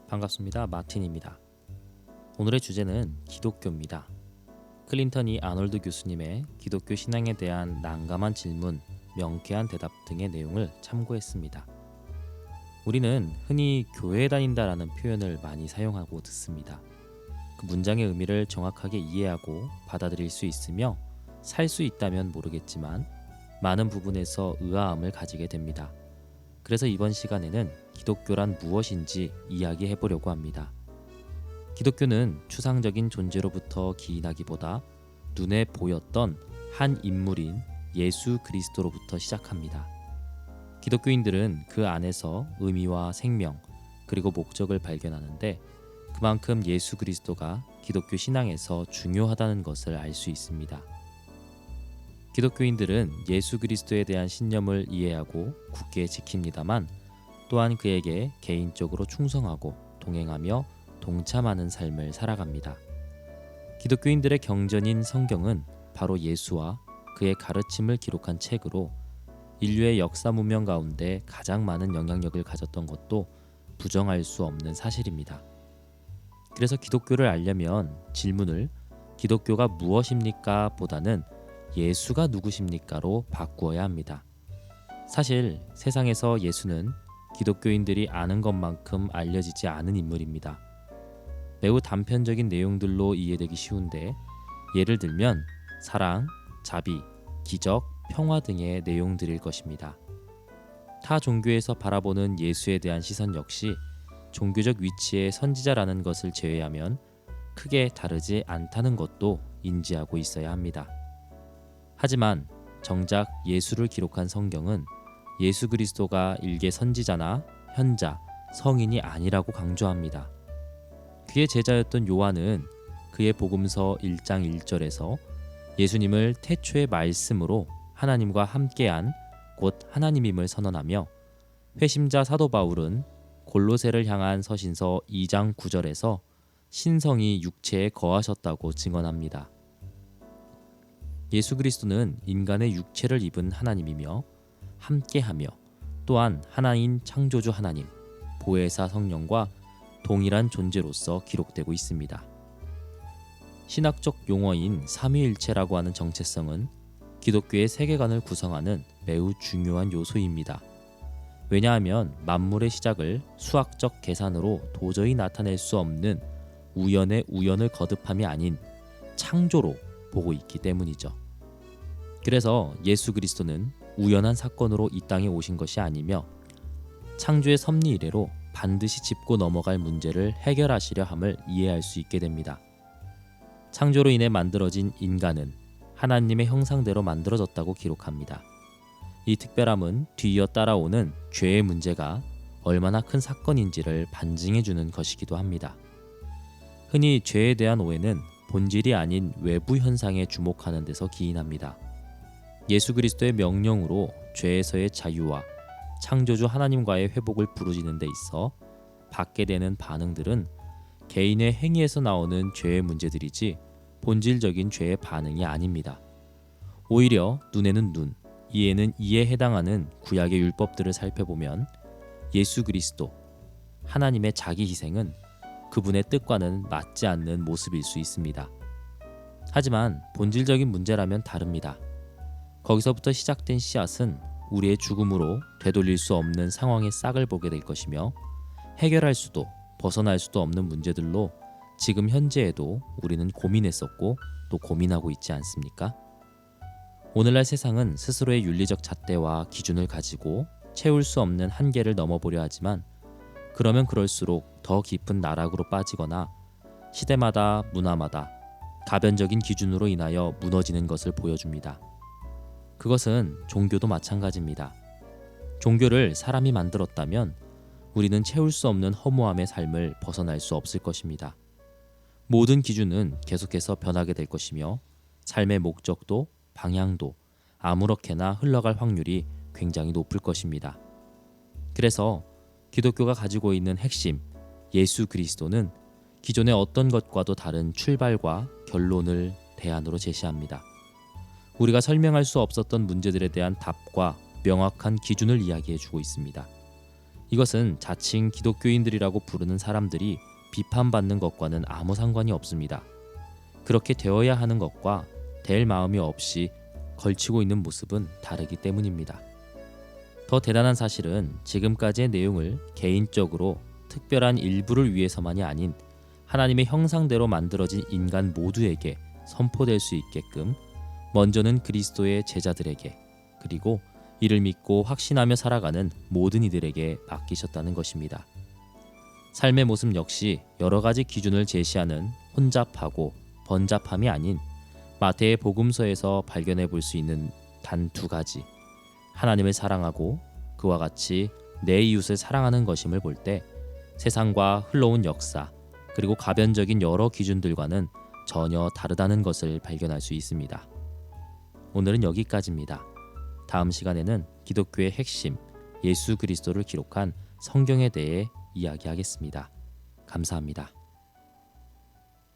반갑습니다. 마틴입니다. 오늘의 주제는 기독교입니다. 클린턴이 아놀드 교수님의 기독교 신앙에 대한 난감한 질문, 명쾌한 대답 등의 내용을 참고했습니다. 우리는 흔히 교회에 다닌다라는 표현을 많이 사용하고 듣습니다. 그 문장의 의미를 정확하게 이해하고 받아들일 수 있으며 살 수 있다면 모르겠지만 많은 부분에서 의아함을 가지게 됩니다. 그래서 이번 시간에는 기독교란 무엇인지 이야기해 보려고 합니다. 기독교는 추상적인 존재로부터 기인하기보다 눈에 보였던 한 인물인 예수 그리스도로부터 시작합니다. 기독교인들은 그 안에서 의미와 생명 그리고 목적을 발견하는데 그만큼 예수 그리스도가 기독교 신앙에서 중요하다는 것을 알 수 있습니다. 기독교인들은 예수 그리스도에 대한 신념을 이해하고 굳게 지킵니다만 또한 그에게 개인적으로 충성하고 동행하며 동참하는 삶을 살아갑니다. 기독교인들의 경전인 성경은 바로 예수와 그의 가르침을 기록한 책으로 인류의 역사 문명 가운데 가장 많은 영향력을 가졌던 것도 부정할 수 없는 사실입니다. 그래서 기독교를 알려면 질문을 기독교가 무엇입니까? 보다는 예수가 누구십니까?로 바꾸어야 합니다. 사실 세상에서 예수는 기독교인들이 아는 것만큼 알려지지 않은 인물입니다. 매우 단편적인 내용들로 이해되기 쉬운데 예를 들면 사랑, 자비, 기적, 평화 등의 내용들일 것입니다. 타 종교에서 바라보는 예수에 대한 시선 역시 종교적 위치의 선지자라는 것을 제외하면 크게 다르지 않다는 것도 인지하고 있어야 합니다. 하지만 정작 예수를 기록한 성경은 예수 그리스도가 일개 선지자나 현자, 성인이 아니라고 강조합니다. 그의 제자였던 요한은 그의 복음서 1장 1절에서 예수님을 태초의 말씀으로 하나님과 함께한 곧 하나님임을 선언하며 회심자 사도 바울은 골로새를 향한 서신서 2장 9절에서 신성이 육체에 거하셨다고 증언합니다. 예수 그리스도는 인간의 육체를 입은 하나님이며 함께하며 또한 하나인 창조주 하나님, 보혜사 성령과 동일한 존재로서 기록되고 있습니다. 신학적 용어인 삼위일체라고 하는 정체성은 기독교의 세계관을 구성하는 매우 중요한 요소입니다. 왜냐하면 만물의 시작을 수학적 계산으로 도저히 나타낼 수 없는 우연의 우연을 거듭함이 아닌 창조로 보고 있기 때문이죠. 그래서 예수 그리스도는 우연한 사건으로 이 땅에 오신 것이 아니며 창조의 섭리 이래로 반드시 짚고 넘어갈 문제를 해결하시려 함을 이해할 수 있게 됩니다. 창조로 인해 만들어진 인간은 하나님의 형상대로 만들어졌다고 기록합니다. 이 특별함은 뒤이어 따라오는 죄의 문제가 얼마나 큰 사건인지를 반증해주는 것이기도 합니다. 흔히 죄에 대한 오해는 본질이 아닌 외부 현상에 주목하는 데서 기인합니다. 예수 그리스도의 명령으로 죄에서의 자유와 창조주 하나님과의 회복을 부르짖는 데 있어 받게 되는 반응들은 개인의 행위에서 나오는 죄의 문제들이지 본질적인 죄의 반응이 아닙니다. 오히려 눈에는 눈, 이에는 이에 해당하는 구약의 율법들을 살펴보면 예수 그리스도, 하나님의 자기 희생은 그분의 뜻과는 맞지 않는 모습일 수 있습니다. 하지만 본질적인 문제라면 다릅니다. 거기서부터 시작된 씨앗은 우리의 죽음으로 되돌릴 수 없는 상황의 싹을 보게 될 것이며 해결할 수도 벗어날 수도 없는 문제들로 지금 현재에도 우리는 고민했었고 또 고민하고 있지 않습니까? 오늘날 세상은 스스로의 윤리적 잣대와 기준을 가지고 채울 수 없는 한계를 넘어보려 하지만 그러면 그럴수록 더 깊은 나락으로 빠지거나 시대마다 문화마다 가변적인 기준으로 인하여 무너지는 것을 보여줍니다. 그것은 종교도 마찬가지입니다. 종교를 사람이 만들었다면 우리는 채울 수 없는 허무함의 삶을 벗어날 수 없을 것입니다. 모든 기준은 계속해서 변하게 될 것이며 삶의 목적도 방향도 아무렇게나 흘러갈 확률이 굉장히 높을 것입니다. 그래서 기독교가 가지고 있는 핵심 예수 그리스도는 기존의 어떤 것과도 다른 출발과 결론을 대안으로 제시합니다. 우리가 설명할 수 없었던 문제들에 대한 답과 명확한 기준을 이야기해 주고 있습니다. 이것은 자칭 기독교인들이라고 부르는 사람들이 비판받는 것과는 아무 상관이 없습니다. 그렇게 되어야 하는 것과 될 마음이 없이 걸치고 있는 모습은 다르기 때문입니다. 더 대단한 사실은 지금까지의 내용을 개인적으로 특별한 일부를 위해서만이 아닌 하나님의 형상대로 만들어진 인간 모두에게 선포될 수 있게끔 먼저는 그리스도의 제자들에게 그리고 이를 믿고 확신하며 살아가는 모든 이들에게 맡기셨다는 것입니다. 삶의 모습 역시 여러 가지 기준을 제시하는 혼잡하고 번잡함이 아닌 마태의 복음서에서 발견해 볼 수 있는 단 두 가지, 하나님을 사랑하고 그와 같이 내 이웃을 사랑하는 것임을 볼 때 세상과 흘러온 역사 그리고 가변적인 여러 기준들과는 전혀 다르다는 것을 발견할 수 있습니다. 오늘은 여기까지입니다. 다음 시간에는 기독교의 핵심 예수 그리스도를 기록한 성경에 대해 이야기하겠습니다. 감사합니다.